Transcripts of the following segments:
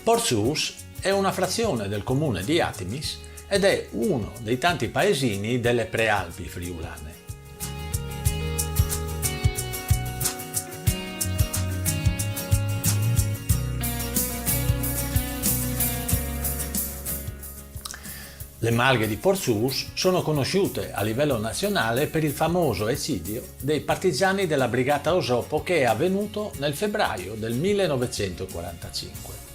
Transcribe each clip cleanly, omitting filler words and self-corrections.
Portsous è una frazione del comune di Atimis ed è uno dei tanti paesini delle Prealpi friulane. Le malghe di Portsous sono conosciute a livello nazionale per il famoso eccidio dei partigiani della Brigata Osopo che è avvenuto nel febbraio del 1945.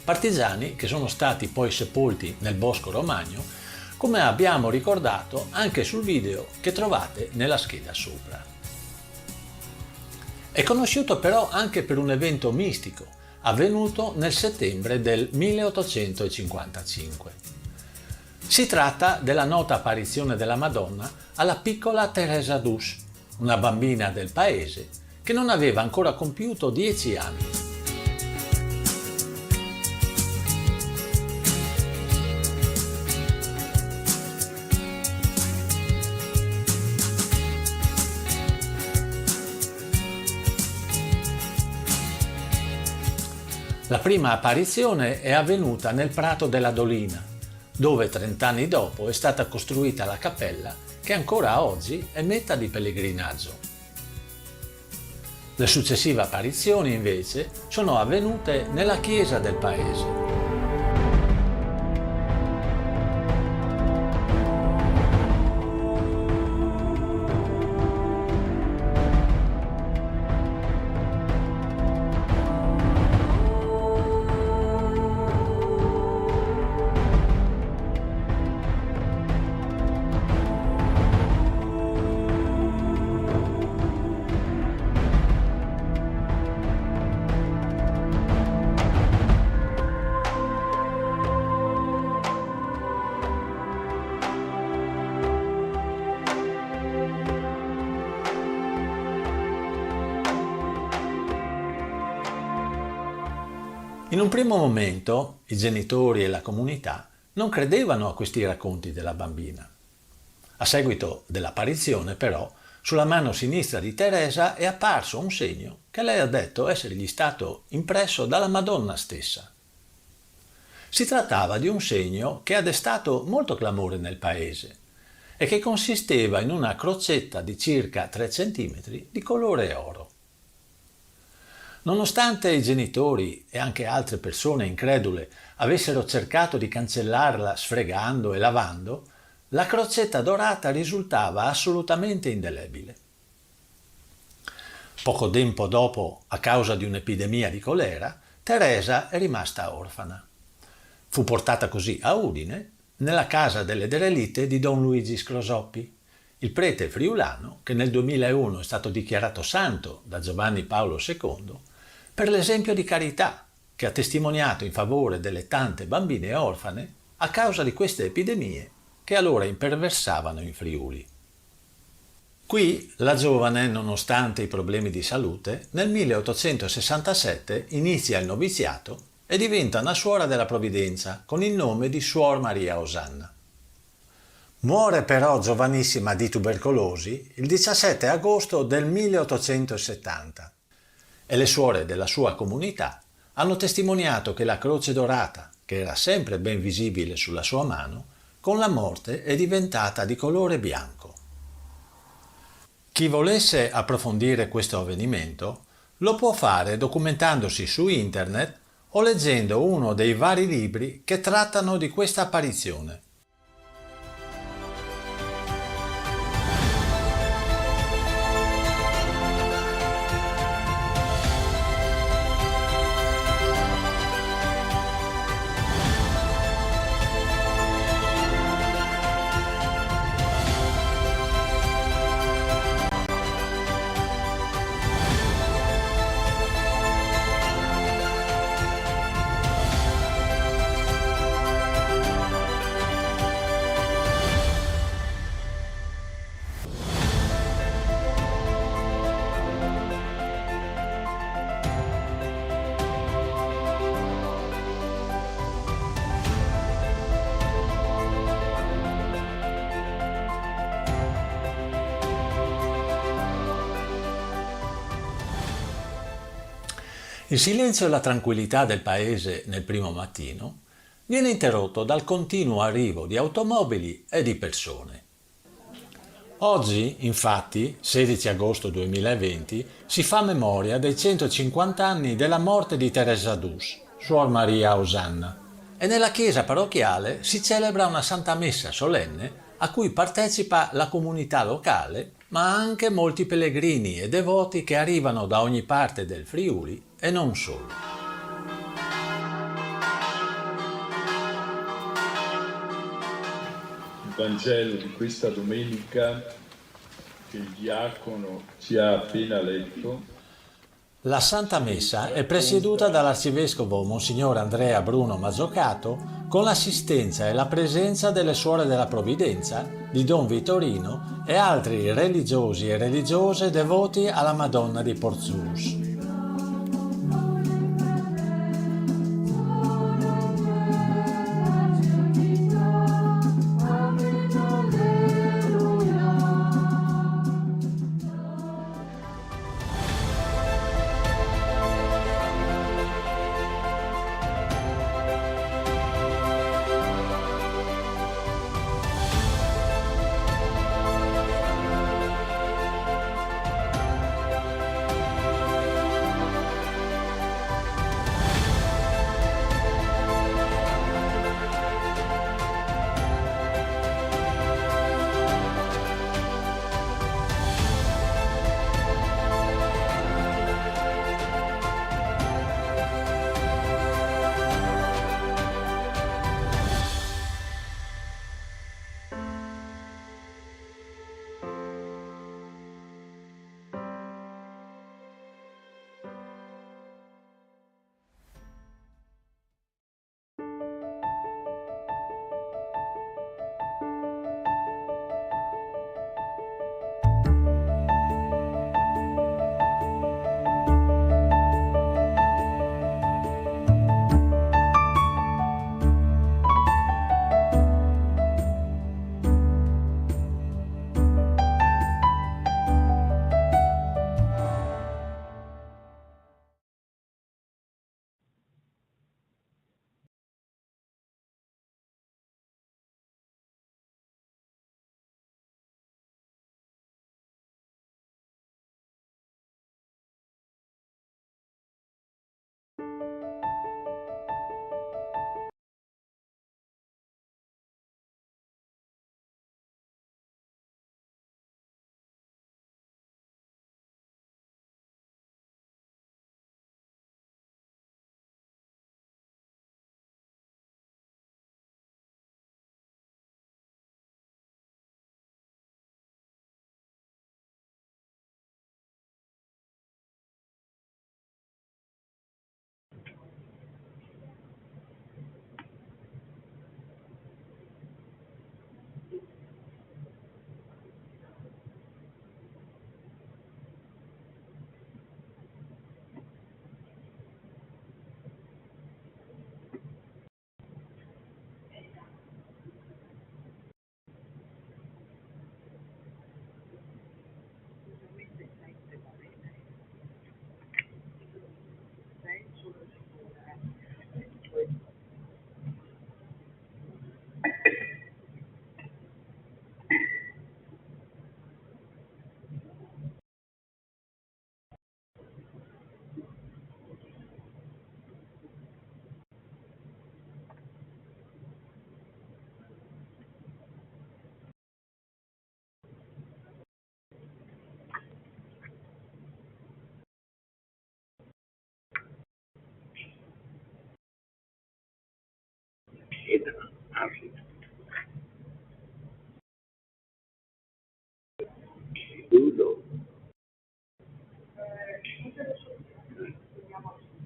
Partigiani che sono stati poi sepolti nel Bosco Romagno, come abbiamo ricordato anche sul video che trovate nella scheda sopra. È conosciuto però anche per un evento mistico avvenuto nel settembre del 1855. Si tratta della nota apparizione della Madonna alla piccola Teresa d'Us, una bambina del paese che non aveva ancora compiuto 10 anni. La prima apparizione è avvenuta nel Prato della Dolina, dove 30 anni dopo è stata costruita la cappella che ancora oggi è meta di pellegrinaggio. Le successive apparizioni invece sono avvenute nella chiesa del paese. In un primo momento i genitori e la comunità non credevano a questi racconti della bambina. A seguito dell'apparizione, però, sulla mano sinistra di Teresa è apparso un segno che lei ha detto essergli stato impresso dalla Madonna stessa. Si trattava di un segno che ha destato molto clamore nel paese e che consisteva in una crocetta di circa 3 cm di colore oro. Nonostante i genitori e anche altre persone incredule avessero cercato di cancellarla sfregando e lavando, la crocetta dorata risultava assolutamente indelebile. Poco tempo dopo, a causa di un'epidemia di colera, Teresa è rimasta orfana. Fu portata così a Udine, nella casa delle derelitte di Don Luigi Scrosoppi, il prete friulano che nel 2001 è stato dichiarato santo da Giovanni Paolo II per l'esempio di carità che ha testimoniato in favore delle tante bambine orfane a causa di queste epidemie che allora imperversavano in Friuli. Qui la giovane, nonostante i problemi di salute, nel 1867 inizia il noviziato e diventa una suora della Provvidenza con il nome di Suor Maria Osanna. Muore però giovanissima di tubercolosi il 17 agosto del 1870 e le suore della sua comunità hanno testimoniato che la croce dorata, che era sempre ben visibile sulla sua mano, con la morte è diventata di colore bianco. Chi volesse approfondire questo avvenimento lo può fare documentandosi su internet o leggendo uno dei vari libri che trattano di questa apparizione. Il silenzio e la tranquillità del paese nel primo mattino viene interrotto dal continuo arrivo di automobili e di persone. Oggi, infatti, 16 agosto 2020, si fa memoria dei 150 anni della morte di Teresa Dus, Suor Maria Osanna, e nella chiesa parrocchiale si celebra una Santa Messa solenne a cui partecipa la comunità locale, ma anche molti pellegrini e devoti che arrivano da ogni parte del Friuli e non solo. Il Vangelo di questa domenica che il diacono ci ha appena letto. La Santa Messa è presieduta dall'Arcivescovo Monsignor Andrea Bruno Mazzocato con l'assistenza e la presenza delle Suore della Provvidenza, di Don Vittorino e altri religiosi e religiose devoti alla Madonna di Porzus.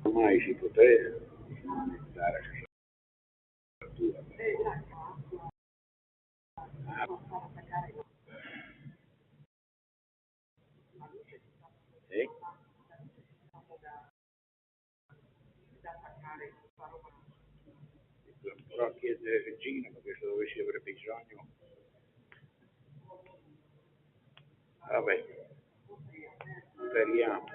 Ormai si poteva dare sì? Però chiedere Regina perché se dovessi avere bisogno, vabbè, speriamo.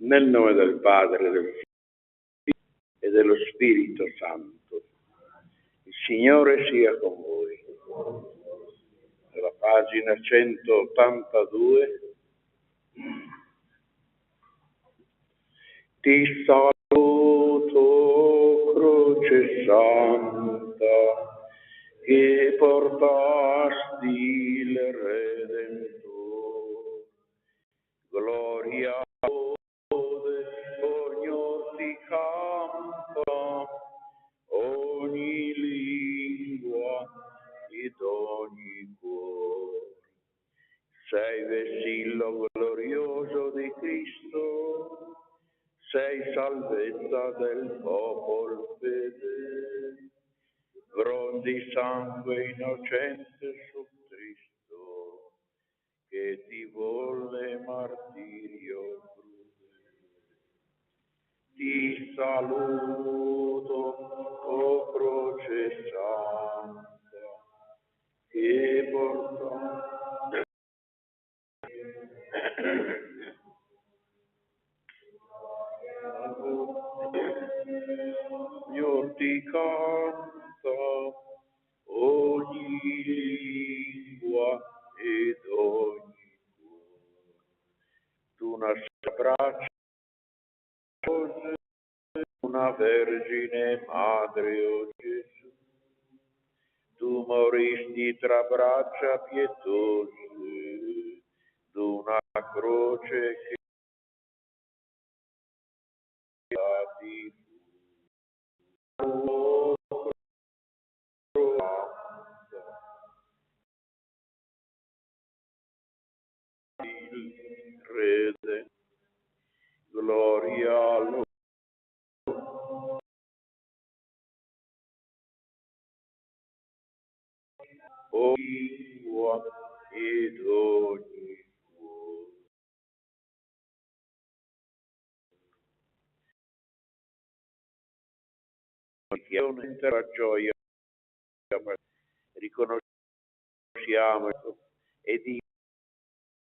Nel nome del Padre, del Figlio e dello Spirito Santo. Il Signore sia con voi. Alla pagina 182. Ti saluto, croce santa, che portasti il Redentore. Gloria ogni orti canta, ogni lingua ed ogni cuore. Sei vessillo glorioso di Cristo, sei salvezza del popolo fedele, grondi sangue innocente su saluto, o croce santa, che portò Signor ti canta ogni lingua ed ogni cuore. Tu nasci a braccia, una vergine madre, o Gesù. Tu moristi tra braccia pietose, d'una croce che ti fu. Il rede, gloria all'uomo. Ogni lingua ed ogni cuore. Che è un'intera gioia, riconosciamo e di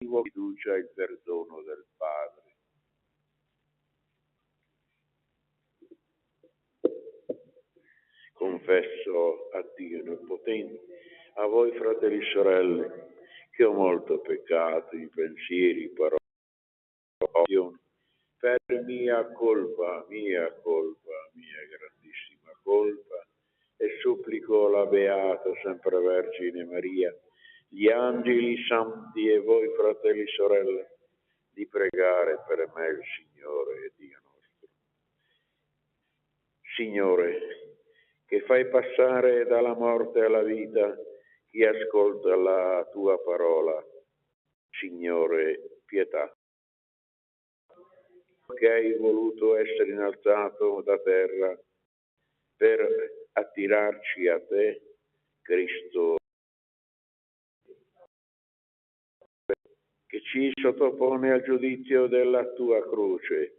fiducia il perdono del Padre. Confesso a Dio Onnipotente, a voi fratelli e sorelle, che ho molto peccato in pensieri, parole, azioni, per mia grandissima colpa, e supplico la Beata Sempre Vergine Maria, gli angeli santi e voi fratelli e sorelle, di pregare per me il Signore e Dio nostro. Signore, che fai passare dalla morte alla vita chi ascolta la tua parola, Signore, pietà. Che hai voluto essere innalzato da terra per attirarci a te, Cristo, che ci sottopone al giudizio della tua croce.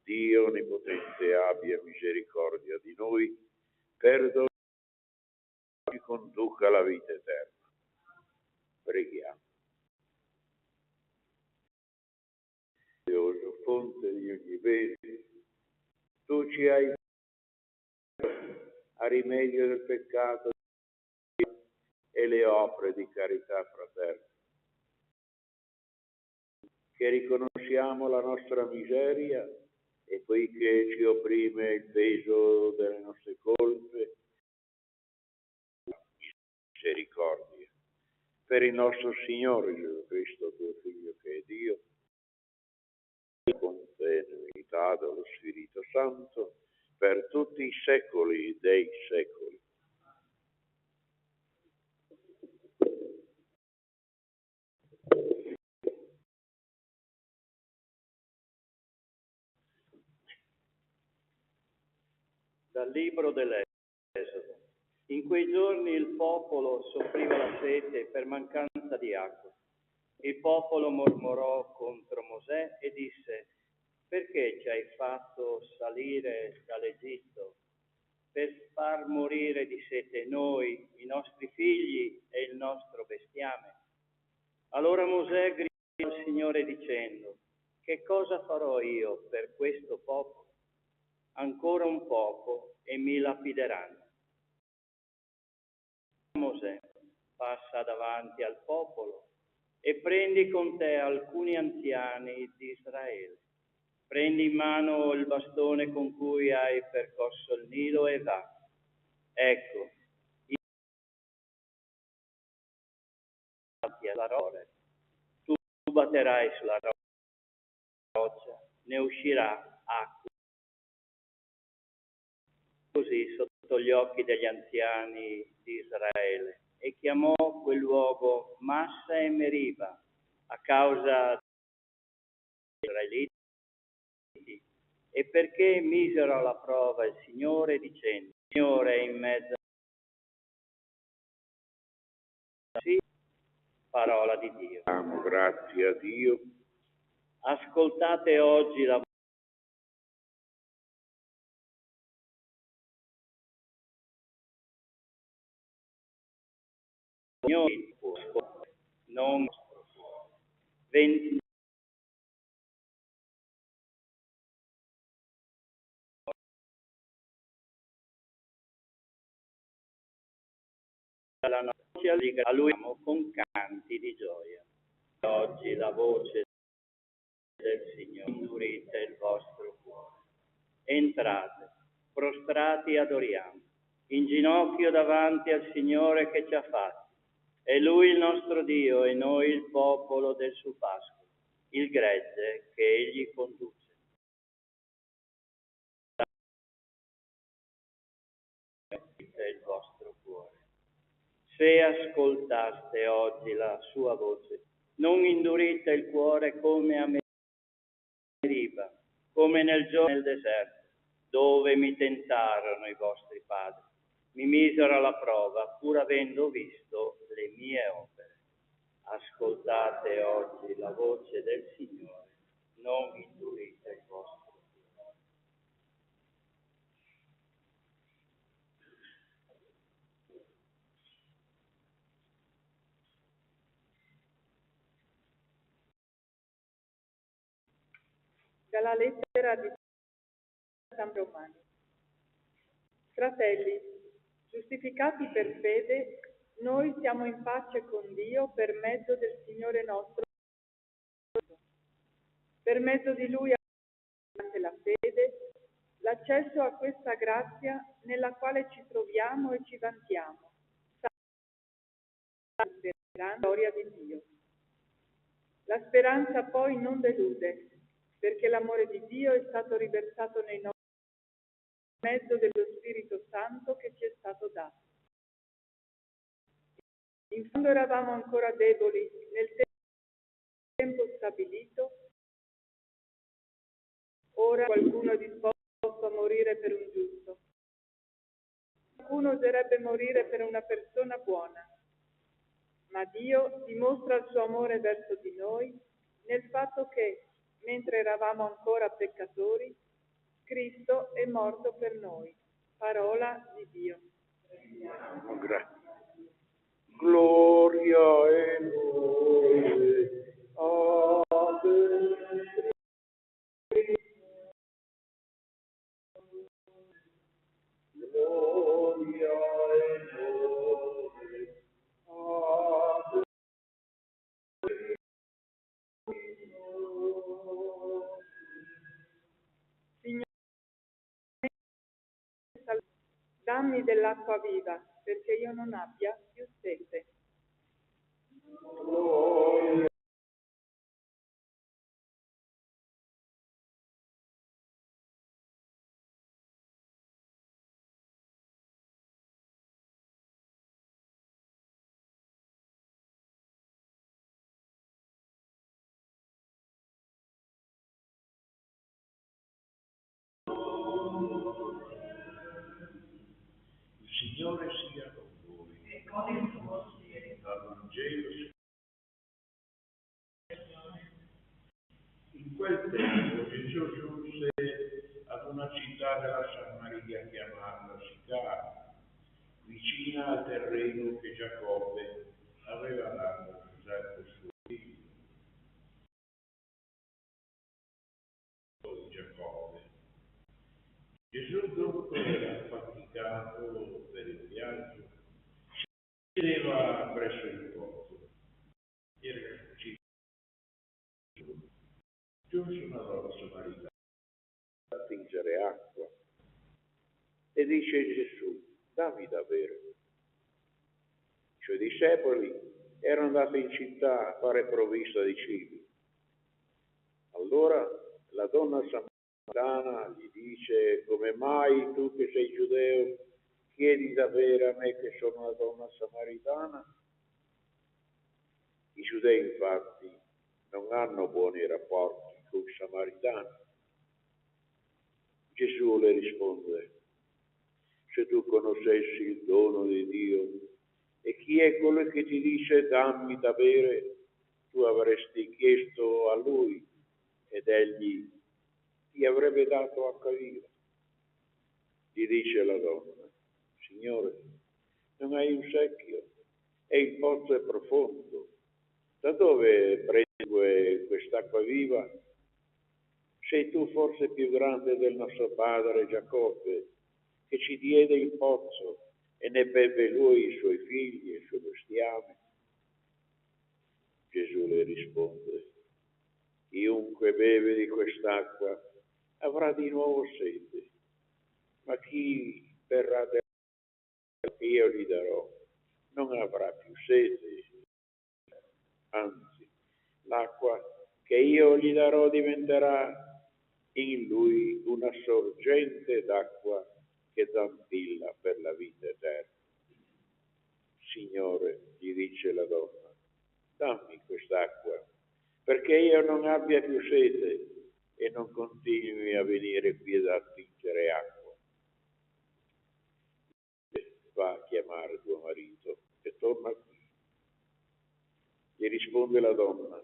Dio Onnipotente abbia misericordia di noi, perdoni e ci conduca alla vita eterna. Preghiamo. Dio, fonte di ogni bene, tu ci hai a rimedio del peccato e le opere di carità fraterna, che riconosciamo la nostra miseria e poiché ci opprime il peso delle nostre colpe, misericordia. Per il nostro Signore Gesù Cristo, tuo Figlio che è Dio, con te nell'unità dello Spirito Santo, per tutti i secoli dei secoli. Dal libro dell'Esodo. In quei giorni il popolo soffriva la sete per mancanza di acqua. Il popolo mormorò contro Mosè e disse: perché ci hai fatto salire dall'Egitto per far morire di sete noi, i nostri figli e il nostro bestiame? Allora Mosè gridò al Signore dicendo: che cosa farò io per questo popolo? Ancora un poco e mi lapideranno. Mosè, passa davanti al popolo e prendi con te alcuni anziani di Israele. Prendi in mano il bastone con cui hai percorso il Nilo e va. Ecco, la roccia. Tu batterai sulla roccia, ne uscirà acqua. Così sotto gli occhi degli anziani di Israele, e chiamò quel luogo Massa e Meriba a causa degli israeliti, e perché misero alla prova il Signore dicendo: Signore è in mezzo a sì, parola di Dio. Diamo grazie a Dio. Ascoltate oggi la Signore, non la noce a lui con canti di gioia. Oggi la voce del Signore indurite il vostro cuore. Entrate, prostrati adoriamo, in ginocchio davanti al Signore che ci ha fatti. È Lui il nostro Dio e noi il popolo del suo pascolo, il gregge che Egli conduce. Il vostro cuore. Se ascoltaste oggi la sua voce, non indurite il cuore come a Meriba, come nel giorno del deserto, dove mi tentarono i vostri padri. Mi misero alla prova, pur avendo visto le mie opere. Ascoltate oggi la voce del Signore, non indurite il vostro cuore. Dalla lettera di San Romano. Fratelli, giustificati per fede, noi siamo in pace con Dio per mezzo del Signore nostro. Per mezzo di Lui abbiamo la fede, l'accesso a questa grazia nella quale ci troviamo e ci vantiamo, sperando la gloria di Dio. La speranza poi non delude, perché l'amore di Dio è stato riversato nei nostri per mezzo dello Spirito Santo che ci è stato dato. In fondo eravamo ancora deboli nel tempo stabilito, ora qualcuno è disposto a morire per un giusto. Qualcuno oserebbe morire per una persona buona, ma Dio dimostra il suo amore verso di noi nel fatto che, mentre eravamo ancora peccatori, Cristo è morto per noi. Parola di Dio. Grazie. Gloria e lode a te. Gloria e lode a te. Signore, dammi dell'acqua viva, perché io non abbia più sete. Il Signore sia con voi. E con il tuo spirito. Dal Vangelo. In quel tempo Gesù giunse ad una città della Samaria chiamata Sicar, vicina al terreno che Giacobbe aveva dato a Giuseppe suo figlio. Giacobbe. Gesù dunque era affaticato per il viaggio, si sedeva presso il pozzo. Era uscito. Giunse una donna samaritana A attingere acqua e dice a Gesù: dammi da bere. I suoi discepoli erano andati in città a fare provvista di cibi. Allora la donna samaritana gli dice: come mai tu che sei giudeo chiedi da bere a me che sono una donna samaritana? I giudei infatti non hanno buoni rapporti con i samaritani. Gesù le risponde: se tu conoscessi il dono di Dio e chi è quello che ti dice dammi da bere, tu avresti chiesto a lui ed egli ti avrebbe dato acqua viva. Gli dice la donna: Signore, non hai un secchio e il pozzo è profondo. Da dove prendi quest'acqua viva? Sei tu forse più grande del nostro padre Giacobbe, che ci diede il pozzo e ne beve lui, i suoi figli e il suo bestiame? Gesù le risponde: chiunque beve di quest'acqua avrà di nuovo sete, ma chi berrà dell'acqua che io gli darò non avrà più sete. Anzi, l'acqua che io gli darò diventerà in lui una sorgente d'acqua che zampilla per la vita eterna. Signore, gli dice la donna, dammi quest'acqua, perché io non abbia più sete e non continui a venire qui ad attingere acqua. Va a chiamare tuo marito e torna qui. Gli risponde la donna: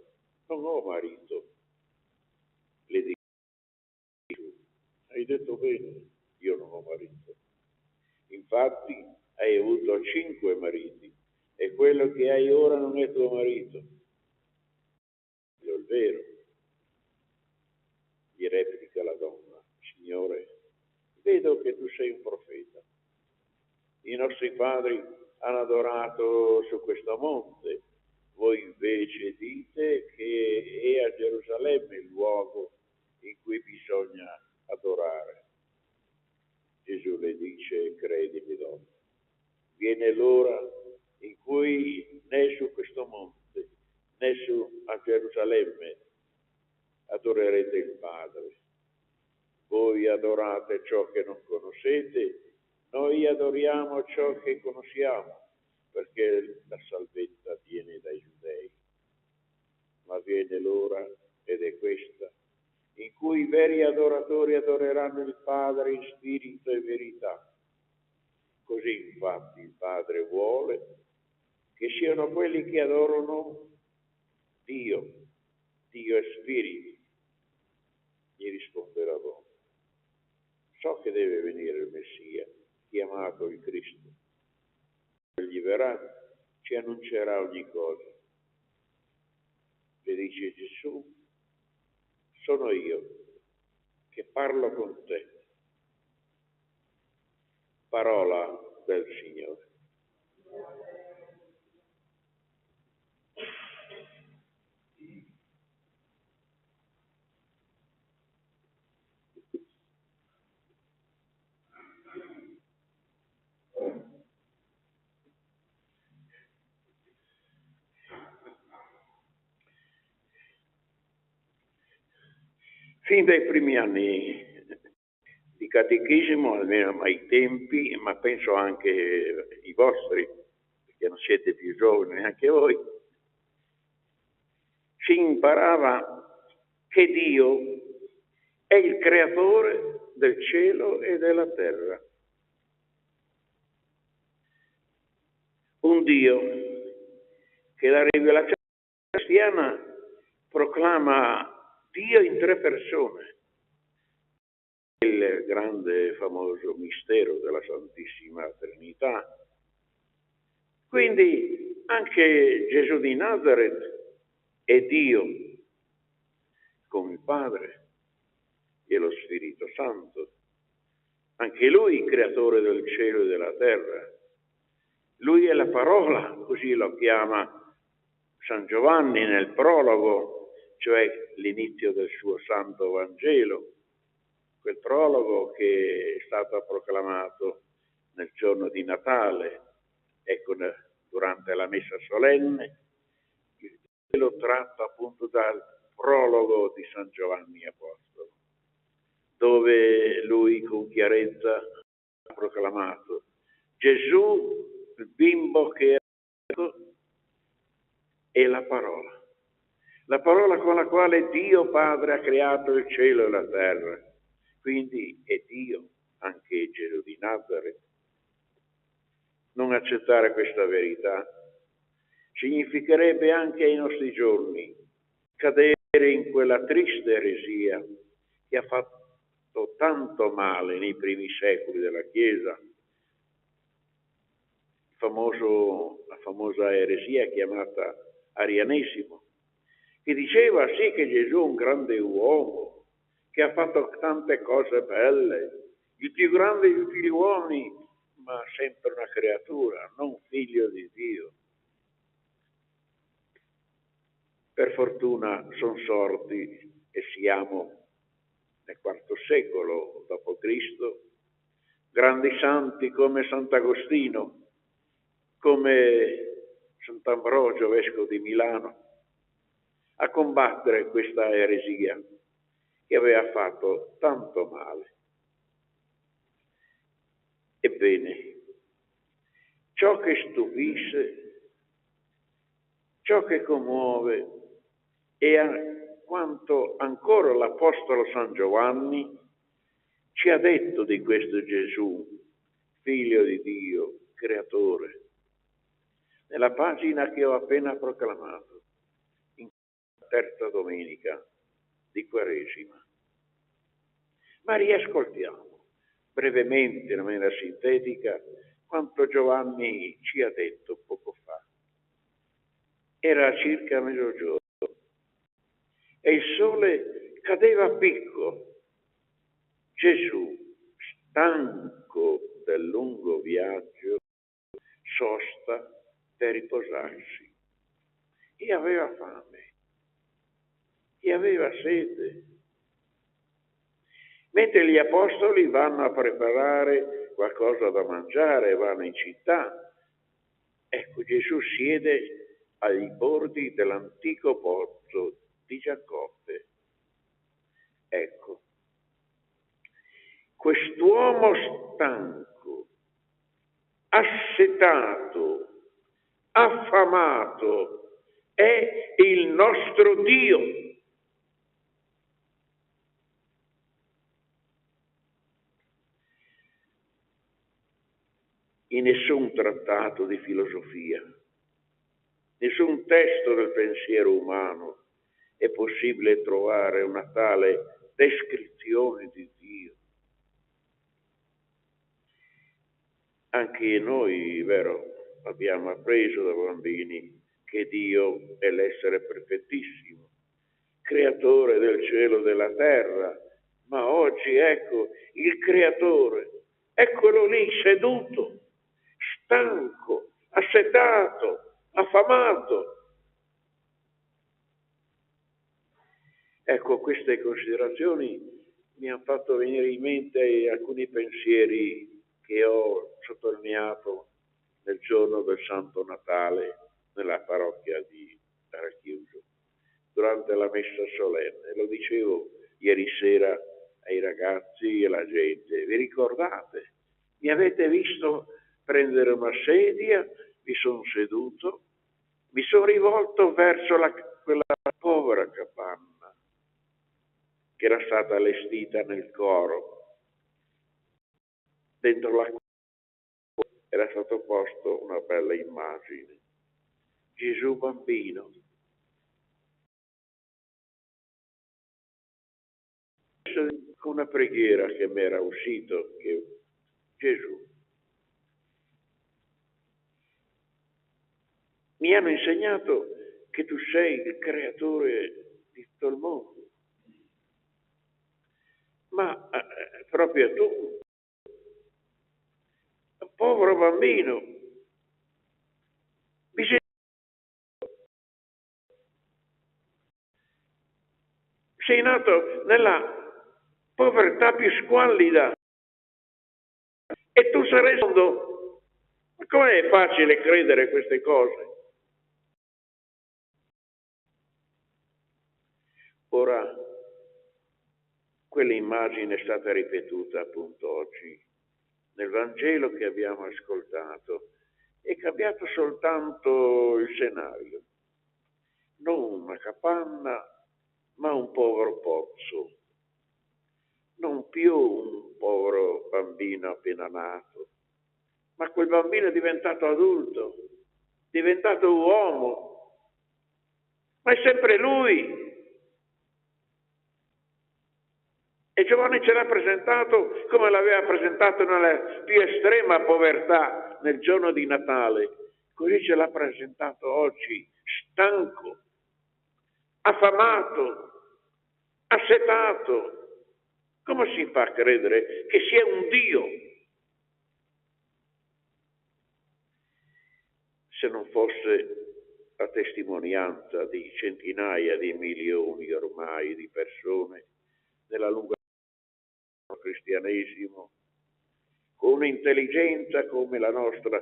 non ho marito. Le dice: hai detto bene, io non ho marito. Infatti hai avuto 5 mariti e quello che hai ora non è tuo marito. È il vero. Gli replica la donna: Signore, vedo che tu sei un profeta. I nostri padri hanno adorato su questo monte, voi invece dite che è a Gerusalemme il luogo in cui bisogna adorare. Gesù le dice: credimi, donna, viene l'ora in cui né su questo monte né a Gerusalemme adorerete il Padre. Voi adorate ciò che non conoscete, noi adoriamo ciò che conosciamo, perché la salvezza viene dai giudei. Ma viene l'ora, ed è questa, in cui i veri adoratori adoreranno il Padre in spirito e verità. Così infatti il Padre vuole che siano quelli che adorano Dio. Dio è spirito. Gli risponde la donna: so che deve venire il Messia, chiamato il Cristo. Egli verrà, ci annuncerà ogni cosa. Le dice Gesù: sono io che parlo con te. Parola del Signore. Fin dai primi anni di catechismo, almeno ai tempi, ma penso anche i vostri, perché non siete più giovani neanche voi, si imparava che Dio è il creatore del cielo e della terra. Un Dio che la rivelazione cristiana proclama Dio in 3 persone. Il grande famoso mistero della Santissima Trinità. Quindi anche Gesù di Nazaret è Dio come il Padre e lo Spirito Santo. Anche Lui creatore del cielo e della terra. Lui è la parola, così lo chiama San Giovanni nel prologo, cioè l'inizio del suo Santo Vangelo. Quel prologo che è stato proclamato nel giorno di Natale, ecco, durante la messa solenne, lo tratta appunto dal prologo di San Giovanni Apostolo, dove lui con chiarezza ha proclamato Gesù, il bimbo che è nato, è la parola con la quale Dio Padre ha creato il cielo e la terra. Quindi è Dio, anche Gesù di Nazaret. Non accettare questa verità significherebbe anche ai nostri giorni cadere in quella triste eresia che ha fatto tanto male nei primi secoli della Chiesa, la famosa eresia chiamata arianesimo, che diceva sì che Gesù è un grande uomo, che ha fatto tante cose belle, il più grande di tutti gli uomini, ma sempre una creatura, non figlio di Dio. Per fortuna sono sorti, e siamo nel IV secolo d.C., grandi santi come Sant'Agostino, come Sant'Ambrogio, vescovo di Milano, a combattere questa eresia che aveva fatto tanto male. Ebbene, ciò che stupisce, ciò che commuove è quanto ancora l'Apostolo San Giovanni ci ha detto di questo Gesù, figlio di Dio, creatore, nella pagina che ho appena proclamato, in terza domenica di Quaresima. Ma riascoltiamo brevemente, in maniera sintetica, quanto Giovanni ci ha detto poco fa. Era circa mezzogiorno e il sole cadeva a picco. Gesù, stanco del lungo viaggio, sosta per riposarsi e aveva fame e aveva sete. Mentre gli apostoli vanno a preparare qualcosa da mangiare, vanno in città, ecco Gesù siede ai bordi dell'antico pozzo di Giacobbe. Ecco, quest'uomo stanco, assetato, affamato, è il nostro Dio. In nessun trattato di filosofia, nessun testo del pensiero umano è possibile trovare una tale descrizione di Dio. Anche noi, vero, abbiamo appreso da bambini che Dio è l'essere perfettissimo, creatore del cielo e della terra, ma oggi ecco il creatore, eccolo lì seduto, stanco, assetato, affamato. Ecco, queste considerazioni mi hanno fatto venire in mente alcuni pensieri che ho sottolineato nel giorno del Santo Natale nella parrocchia di Racchiuso, durante la messa solenne. Lo dicevo ieri sera ai ragazzi e alla gente. Vi ricordate? Mi avete visto prendere una sedia, mi sono seduto, mi sono rivolto verso quella povera capanna che era stata allestita nel coro, dentro la quale era stato posto una bella immagine. Gesù bambino. Con una preghiera che mi era uscito, che Gesù, mi hanno insegnato che tu sei il creatore di tutto il mondo. Ma proprio tu, un povero bambino, sei nato nella povertà più squallida e tu sarai mondo. Ma com'è facile credere queste cose? Ora, quell'immagine è stata ripetuta appunto oggi nel Vangelo che abbiamo ascoltato. È cambiato soltanto il scenario, non una capanna, ma un povero pozzo, non più un povero bambino appena nato, ma quel bambino è diventato adulto, diventato uomo, ma è sempre lui. E Giovanni ce l'ha presentato come l'aveva presentato nella più estrema povertà nel giorno di Natale. Così ce l'ha presentato oggi, stanco, affamato, assetato. Come si fa a credere che sia un Dio se non fosse la testimonianza di centinaia di milioni ormai di persone nella lunga cristianesimo, con un'intelligenza come la nostra,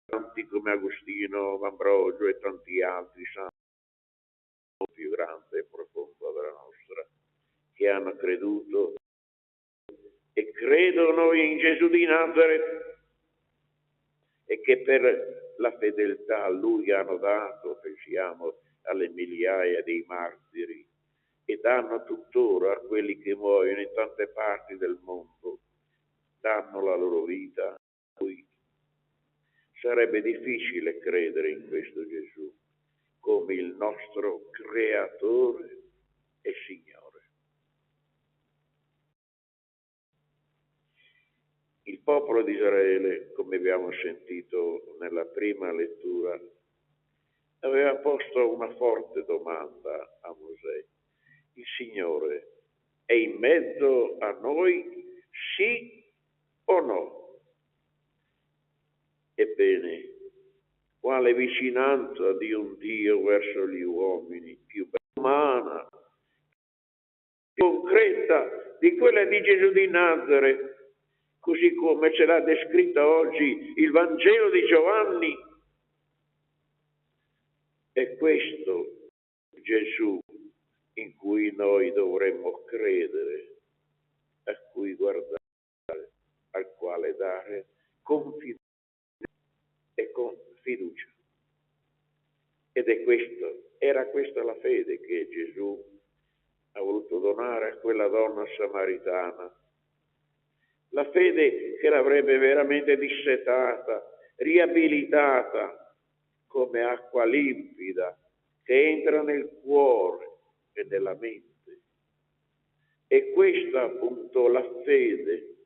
santi come Agostino, Ambrogio e tanti altri santi più grande e profonda della nostra, che hanno creduto e credono in Gesù di Nazaret e che per la fedeltà a Lui hanno dato, pensiamo alle migliaia dei martiri, e danno tuttora a quelli che muoiono in tante parti del mondo, danno la loro vita a Lui. Sarebbe difficile credere in questo Gesù come il nostro Creatore e Signore. Il popolo di Israele, come abbiamo sentito nella prima lettura, aveva posto una forte domanda a Mosè. Il Signore è in mezzo a noi, sì o no? Ebbene, quale vicinanza di un Dio verso gli uomini, più umana, più concreta di quella di Gesù di Nazaret, così come ce l'ha descritta oggi il Vangelo di Giovanni. È questo Gesù in cui noi dovremmo credere, a cui guardare, al quale dare confidenza e con fiducia. Ed era questa la fede che Gesù ha voluto donare a quella donna samaritana. La fede che l'avrebbe veramente dissetata, riabilitata come acqua limpida che entra nel cuore e nella mente. E questa appunto la fede,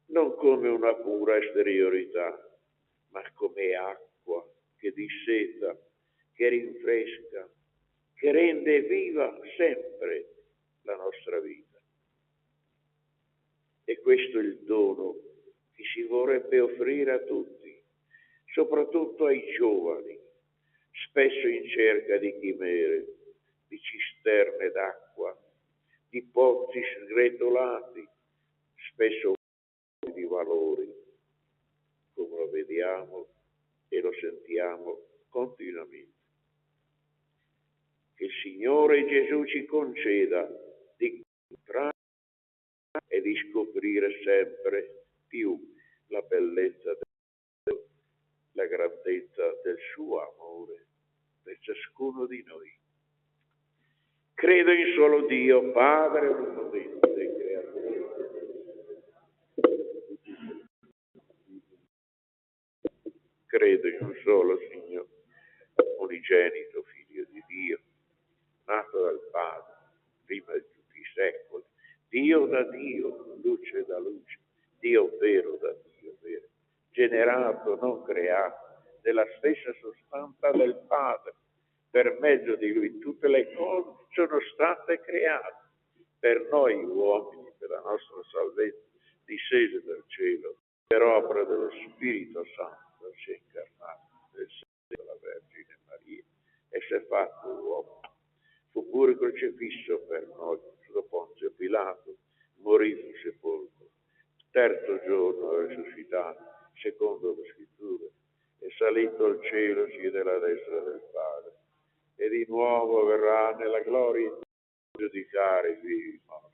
non come una pura esteriorità, ma come acqua che disseta, che rinfresca, che rende viva sempre la nostra vita. E questo è il dono che si vorrebbe offrire a tutti, soprattutto ai giovani, spesso in cerca di chimere, di cisterne d'acqua, di pozzi sgretolati, spesso di valori, come lo vediamo e lo sentiamo continuamente. Che il Signore Gesù ci conceda di incontrare e di scoprire sempre più la bellezza, la grandezza del suo amore per ciascuno di noi. Credo in solo Dio, Padre onnipotente, creatore. Credo in un solo Signore, unigenito Figlio di Dio, nato dal Padre, prima di tutti i secoli, Dio da Dio, luce da luce, Dio vero da Dio vero, generato, non creato, della stessa sostanza del Padre. Per mezzo di Lui tutte le cose sono state create. Per noi uomini, per la nostra salvezza, discese dal cielo, per opera dello Spirito Santo, si è incarnato del seno della Vergine Maria e si è fatto uomo. Fu pure crocifisso per noi, sotto Ponzio Pilato, morì sul sepolcro. Terzo giorno è risuscitato, secondo le scritture, è salito al cielo, siede alla destra del Padre, e di nuovo verrà nella gloria di giudicare i vivi e i morti.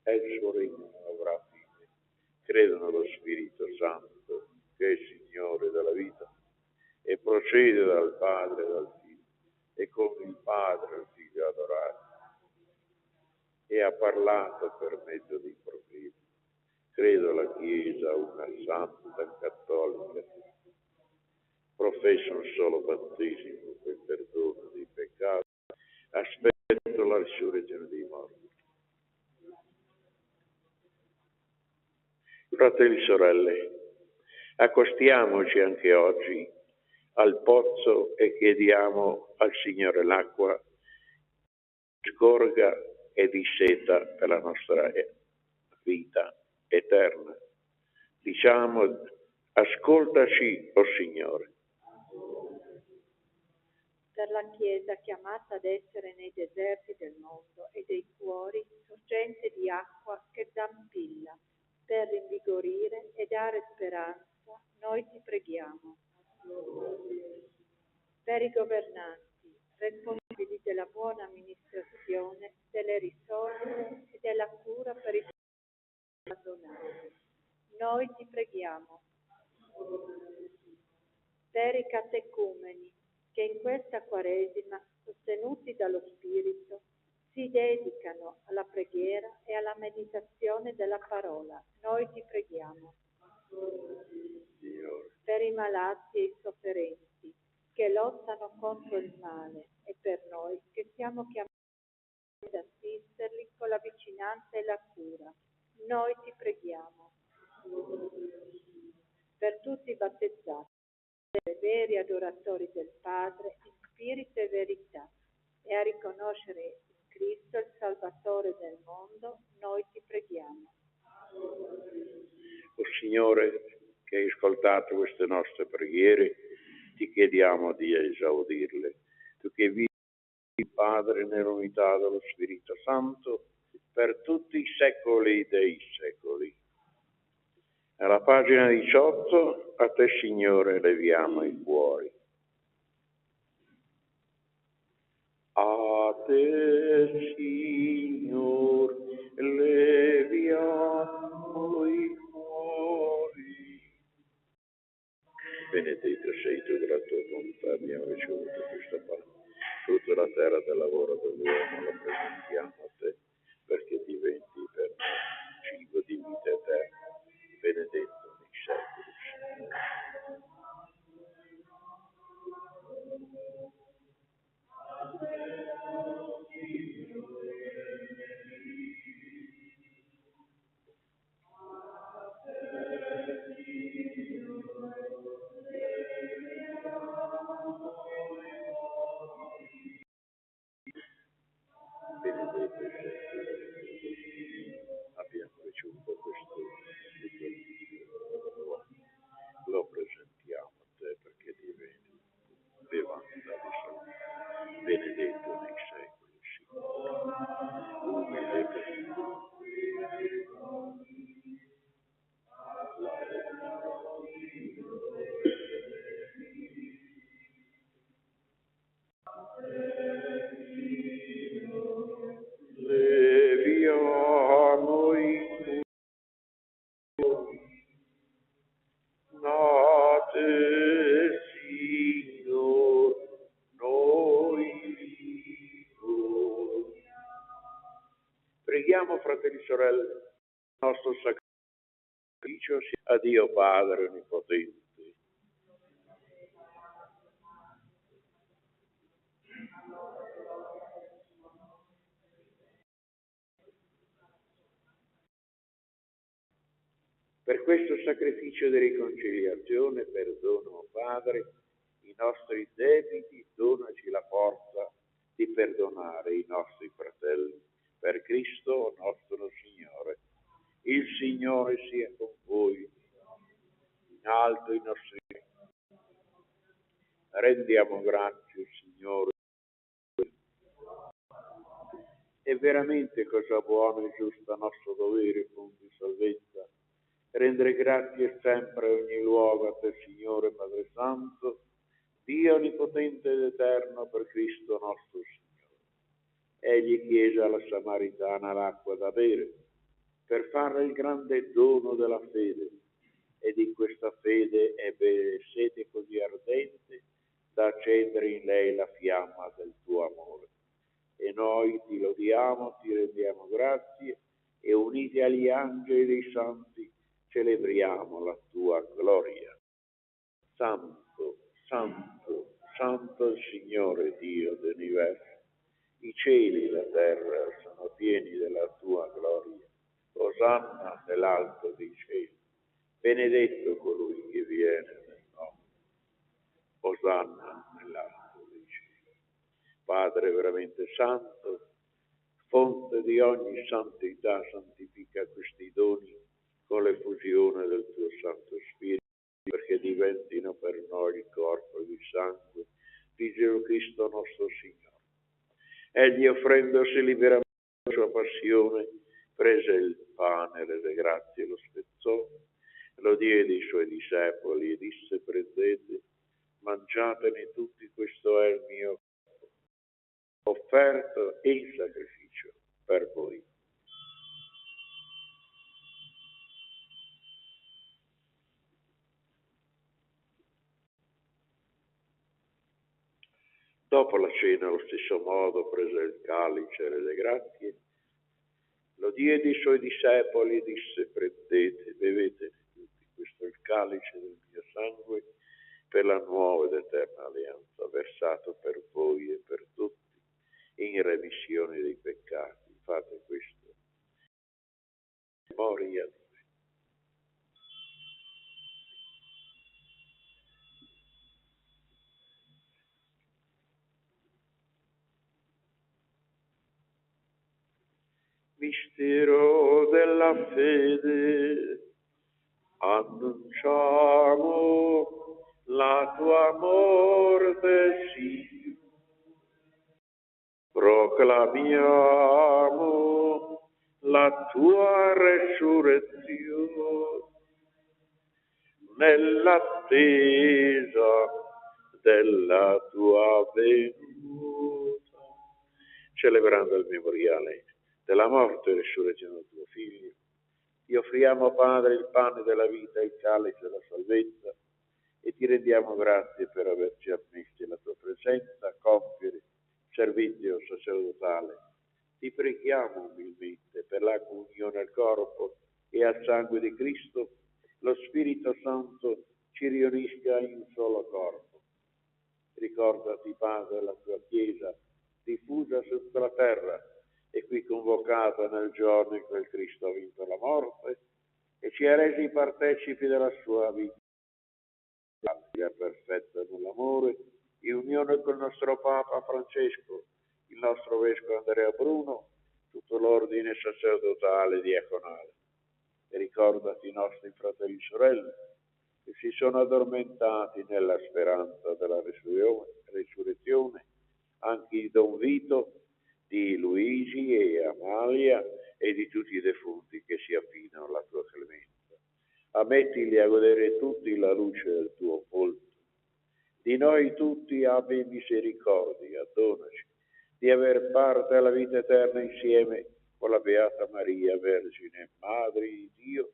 E il suo regno non avrà fine. Credo nello Spirito Santo, che è il Signore della vita, e procede dal Padre e dal Figlio, e con il Padre e il Figlio adorato, e ha parlato per mezzo dei profeti. Credo alla Chiesa, una santa cattolica, professo un solo battesimo per perdono dei peccati, aspetto la risurrezione dei morti Fratelli e sorelle, accostiamoci anche oggi al pozzo e chiediamo al Signore l'acqua che scorga e disseta per la nostra vita eterna. Diciamo, ascoltaci, o Signore. Per la Chiesa chiamata ad essere nei deserti del mondo e dei cuori sorgente di acqua che zampilla, per rinvigorire e dare speranza, noi ti preghiamo. Per i governanti, responsabili della buona amministrazione, delle risorse e della cura per i abbandonati, noi ti preghiamo. Per i catecumeni, che in questa Quaresima, sostenuti dallo Spirito, si dedicano alla preghiera e alla meditazione della parola. Noi ti preghiamo. Per i malati e i sofferenti, che lottano contro il male, e per noi che siamo chiamati ad assisterli con la vicinanza e la cura. Noi ti preghiamo. Per tutti i battezzati, veri adoratori del Padre in spirito e verità, e a riconoscere in Cristo il Salvatore del mondo, noi ti preghiamo. O Signore, che hai ascoltato queste nostre preghiere, ti chiediamo di esaudirle. Tu che vivi, Padre, nell'unità dello Spirito Santo, per tutti i secoli dei secoli. Alla pagina 18, a te, Signore, leviamo i cuori. A te, Signore, leviamo i cuori. Benedetto sei tu, della tua bontà abbiamo ricevuto questa parola. Tutta la terra del lavoro dell'uomo la presentiamo a te, perché diventi per noi cibo di vita eterna. Benedetto nei secoli. Benedetto abbiamo ricevuto questo lo presentiamo a te perché diventi levanta di salute. Benedetto nei secoli, Signore. Umile per leviamo i cuori. Nate, Signor, noi vivo. Preghiamo, fratelli e sorelle, il nostro sacrificio sia a Dio Padre Onnipotente. Per questo sacrificio di riconciliazione, perdono, Padre, i nostri debiti, donaci la forza di perdonare i nostri fratelli. Per Cristo nostro Signore. Il Signore sia con voi. In alto i nostri. Rendiamo grazie, Signore. È veramente cosa buona e giusta nostro dovere, fonte di salvezza, rendere grazie sempre a ogni luogo a te, Signore Padre Santo, Dio onnipotente ed eterno, per Cristo nostro Signore. Egli chiese alla Samaritana l'acqua da bere, per farle il grande dono della fede, e di questa fede ebbe sete così ardente da accendere in lei la fiamma del tuo amore. E noi ti lodiamo, ti rendiamo grazie, e uniti agli angeli dei santi celebriamo la tua gloria. Santo, santo, santo il Signore Dio dell'universo. I cieli e la terra sono pieni della tua gloria. Osanna nell'alto dei cieli. benedetto colui che viene nel nome. Osanna nell'alto dei cieli. Padre veramente santo, fonte di ogni santità, santifica questi doni con l'effusione del tuo Santo Spirito, perché diventino per noi il corpo e il sangue di Gesù Cristo nostro Signore. Egli, offrendosi liberamente la sua passione, prese il pane, rese grazie e lo spezzò, lo diede ai suoi discepoli e disse: prendete, mangiatene tutti, questo è il mio corpo, offerto in sacrificio per voi. Dopo la cena, allo stesso modo, prese il calice e rese grazie, lo diede ai suoi discepoli e disse: prendete, bevetene tutti, questo è il calice del mio sangue, per la nuova ed eterna alleanza, versato per voi e per tutti, in remissione dei peccati. Fate questo in memoria di me. Mistero della fede, annunciamo la tua morte, sì, proclamiamo la tua resurrezione, nell'attesa della tua venuta. Celebrando il memoriale della morte e resurrezione del tuo Figlio, ti offriamo, Padre, il pane della vita e il calice della salvezza, e ti rendiamo grazie per averci ammessi alla tua presenza a compiere il servizio sacerdotale. Ti preghiamo umilmente per la comunione al corpo e al sangue di Cristo, lo Spirito Santo ci riunisca in un solo corpo. Ricordati, Padre, la tua Chiesa diffusa su tutta la terra e qui convocata nel giorno in cui il Cristo ha vinto la morte e ci ha resi partecipi della sua vita perfetta nell'amore, in unione con il nostro Papa Francesco, il nostro Vescovo Andrea Bruno, tutto l'ordine sacerdotale e diaconale. E ricordati i nostri fratelli e sorelle che si sono addormentati nella speranza della resurrezione, anche di Don Vito, di Luigi e Amalia e di tutti i defunti che si affidano alla tua clemenza. Ammettili a godere tutti la luce del tuo volto. Di noi tutti abbi misericordia, donaci di aver parte alla vita eterna insieme con la Beata Maria, Vergine, Madre di Dio,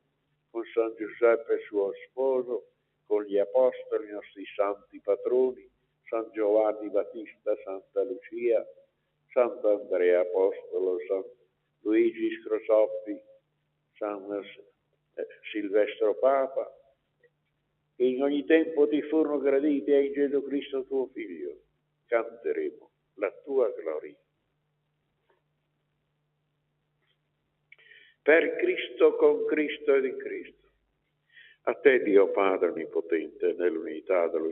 con San Giuseppe suo sposo, con gli Apostoli, i nostri santi patroni, San Giovanni Battista, Santa Lucia, Sant'Andrea Apostolo, San Luigi Scrosoppi, San Silvestro Papa, che in ogni tempo ti furono graditi, e in Gesù Cristo tuo Figlio canteremo la tua gloria. Per Cristo, con Cristo ed in Cristo. A te, Dio Padre Onnipotente, nell'unità dello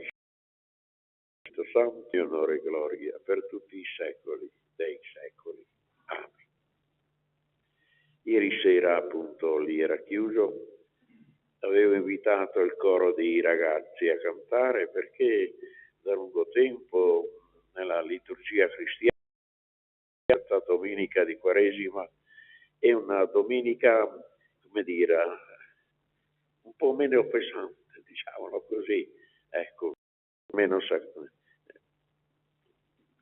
Spirito Santo, onore e gloria per tutti i secoli dei secoli. Amen. Ieri sera, appunto, lì era chiuso, avevo invitato il coro di ragazzi a cantare perché da lungo tempo nella liturgia cristiana la domenica di Quaresima è una domenica, come dire, un po' meno pesante, diciamolo così, ecco, meno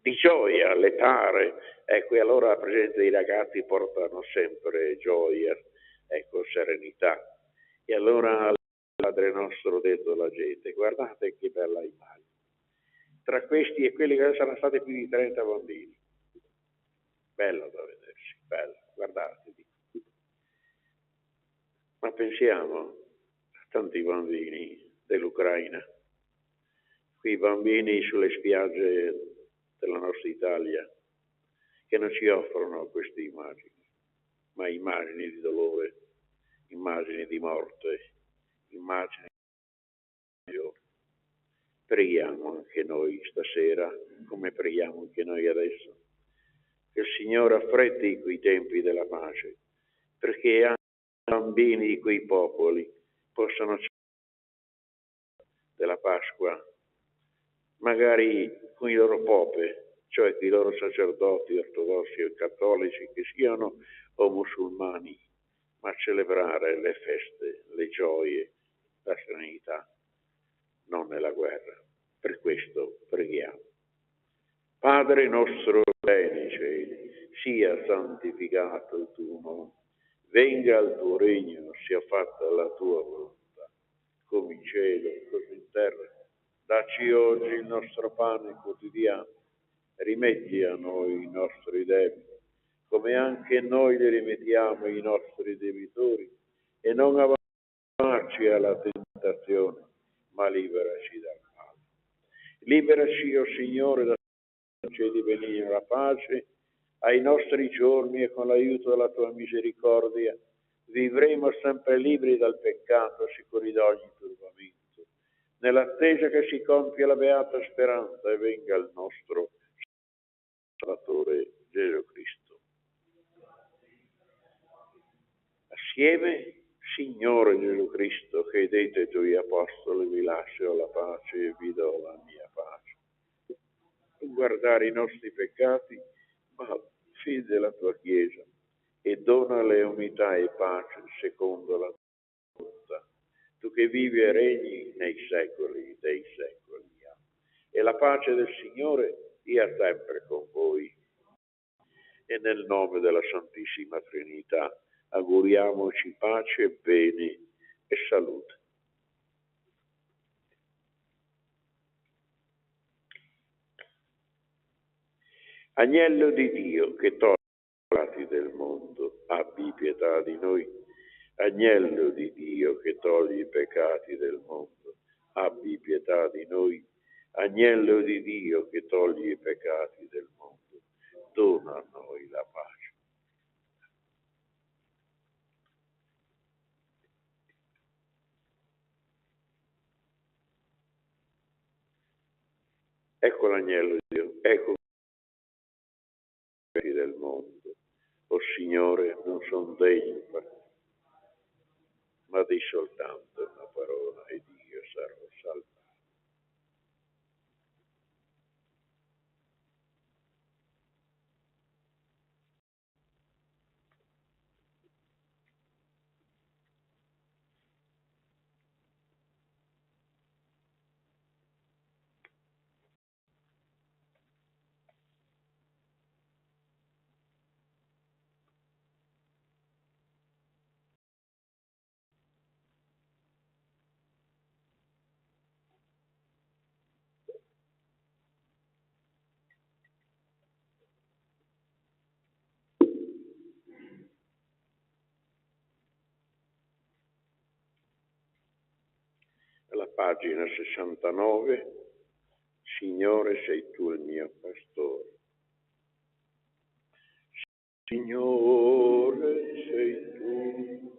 di gioia, letare, ecco, e allora la presenza dei ragazzi portano sempre gioia, ecco, serenità. E allora il Padre nostro detto alla gente: guardate che bella immagine. Tra questi e quelli che saranno stati più di 30 bambini. Bello da vedersi, bello, guardate. Ma pensiamo a tanti bambini dell'Ucraina, quei bambini sulle spiagge della nostra Italia, che non ci offrono queste immagini, ma immagini di dolore, immagini di morte, immagine di Dio. Preghiamo anche noi stasera, come preghiamo anche noi adesso, che il Signore affretti quei tempi della pace, perché anche i bambini di quei popoli possano della Pasqua, magari con i loro pope, cioè con i loro sacerdoti ortodossi o cattolici, che siano o musulmani, ma celebrare le feste, le gioie, la serenità, non nella guerra. Per questo preghiamo. Padre nostro che sei nei cieli, sia santificato il tuo nome, venga il tuo regno, sia fatta la tua volontà, come in cielo, così in terra. Dacci oggi il nostro pane quotidiano, rimetti a noi i nostri debiti, come anche noi li rimettiamo ai nostri debitori, e non abbandonarci alla tentazione, ma liberaci dal male. Liberaci, o Signore, da concedi benigna la pace ai nostri giorni, e con l'aiuto della tua misericordia vivremo sempre liberi dal peccato, sicuri da ogni turbamento, nell'attesa che si compia la beata speranza e venga il nostro Salvatore Gesù Cristo. Assieme, Signore Gesù Cristo, che hai detto ai tuoi apostoli: vi lascio la pace e vi do la mia pace. Non guardare i nostri peccati, ma fidi della tua Chiesa, e donale unità e pace secondo la tua volontà. Tu che vivi e regni nei secoli dei secoli. E la pace del Signore sia sempre con voi. E nel nome della Santissima Trinità auguriamoci pace, bene e salute. Agnello di Dio che toglie i peccati del mondo, abbi pietà di noi. Agnello di Dio che toglie i peccati del mondo, abbi pietà di noi. Agnello di Dio che toglie i peccati del mondo, dona a noi la pace. Ecco l'agnello di Dio, ecco i del mondo. O Signore, non sono degno, ma di soltanto una parola ed io sarò salvato. Alla pagina 69, Signore, sei tu il mio pastore. Signore, sei tu.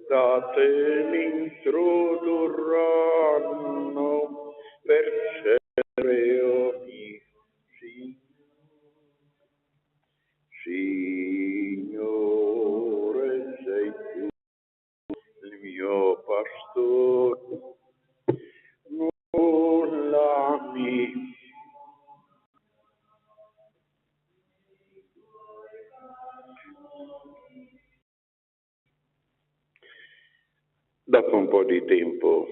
da te mi introdurranno per essere ogni Signore, sei tu il mio pastore, nulla mi Dopo un po' di tempo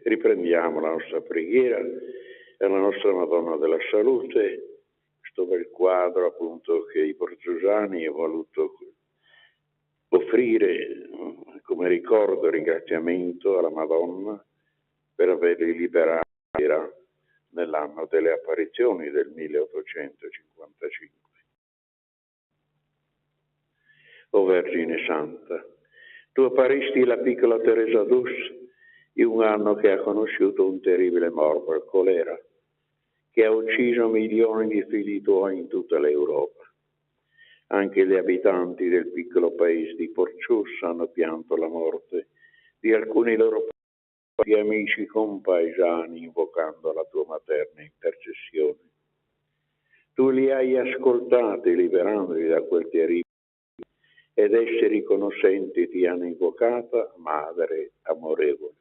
riprendiamo la nostra preghiera alla nostra Madonna della Salute, questo bel quadro appunto che i portosani hanno voluto offrire come ricordo e ringraziamento alla Madonna per averli liberati nell'anno delle apparizioni del 1855. O Vergine Santa, tu apparisti la piccola Teresa d'Us in un anno che ha conosciuto un terribile morbo, il colera, che ha ucciso milioni di figli tuoi in tutta l'Europa. Anche gli abitanti del piccolo paese di Porcius hanno pianto la morte di alcuni loro amici compaesani invocando la tua materna intercessione. Tu li hai ascoltati liberandoli da quel terribile ed essi riconoscenti ti hanno invocata Madre amorevole.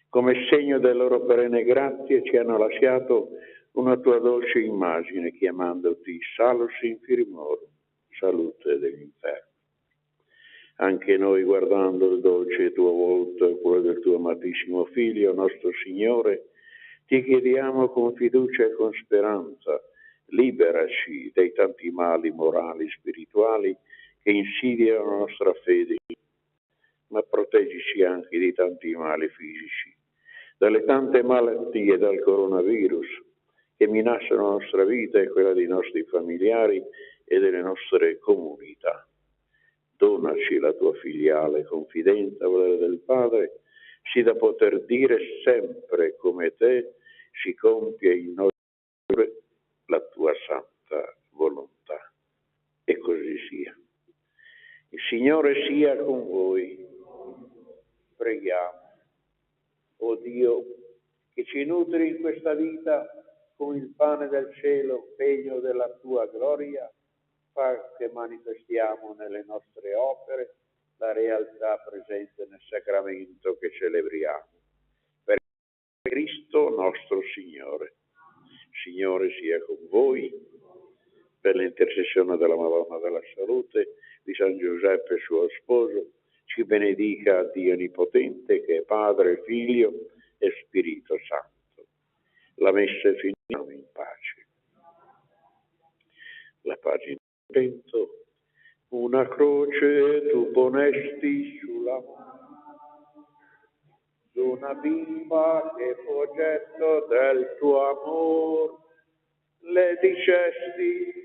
Come segno delle loro perenne grazie ci hanno lasciato una tua dolce immagine chiamandoti Salus Infirmorum, salute degli infermi. Anche noi guardando il dolce tuo volto e quello del tuo amatissimo Figlio, nostro Signore, ti chiediamo con fiducia e con speranza, liberaci dai tanti mali morali e spirituali che insidiano la nostra fede, ma proteggici anche di tanti mali fisici, dalle tante malattie, dal coronavirus, che minacciano la nostra vita e quella dei nostri familiari e delle nostre comunità. Donaci la tua filiale confidenza, volere del Padre, sì da poter dire sempre come te si compie in noi la tua santa volontà. E così sia. Il Signore sia con voi. Preghiamo. O Dio, che ci nutri in questa vita con il pane del cielo, segno della tua gloria, fa che manifestiamo nelle nostre opere la realtà presente nel sacramento che celebriamo. Per Cristo nostro Signore. Signore sia con voi, per l'intercessione della Madonna della Salute, di San Giuseppe suo sposo, ci benedica Dio Onnipotente, che è Padre, Figlio e Spirito Santo. La messa finiamo in pace. La pagina 100. Una croce tu ponesti su una bimba che fu oggetto del tuo amor, le dicesti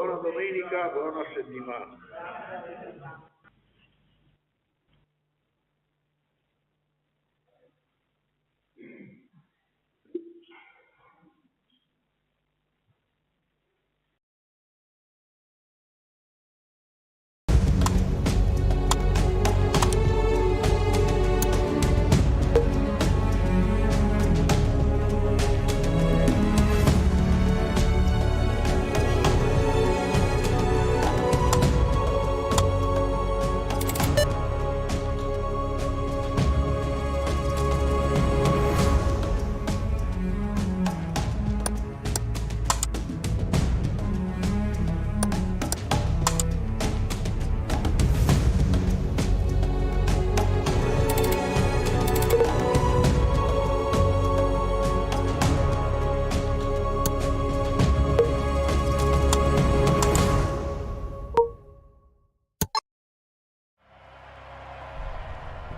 buona domenica, buona settimana.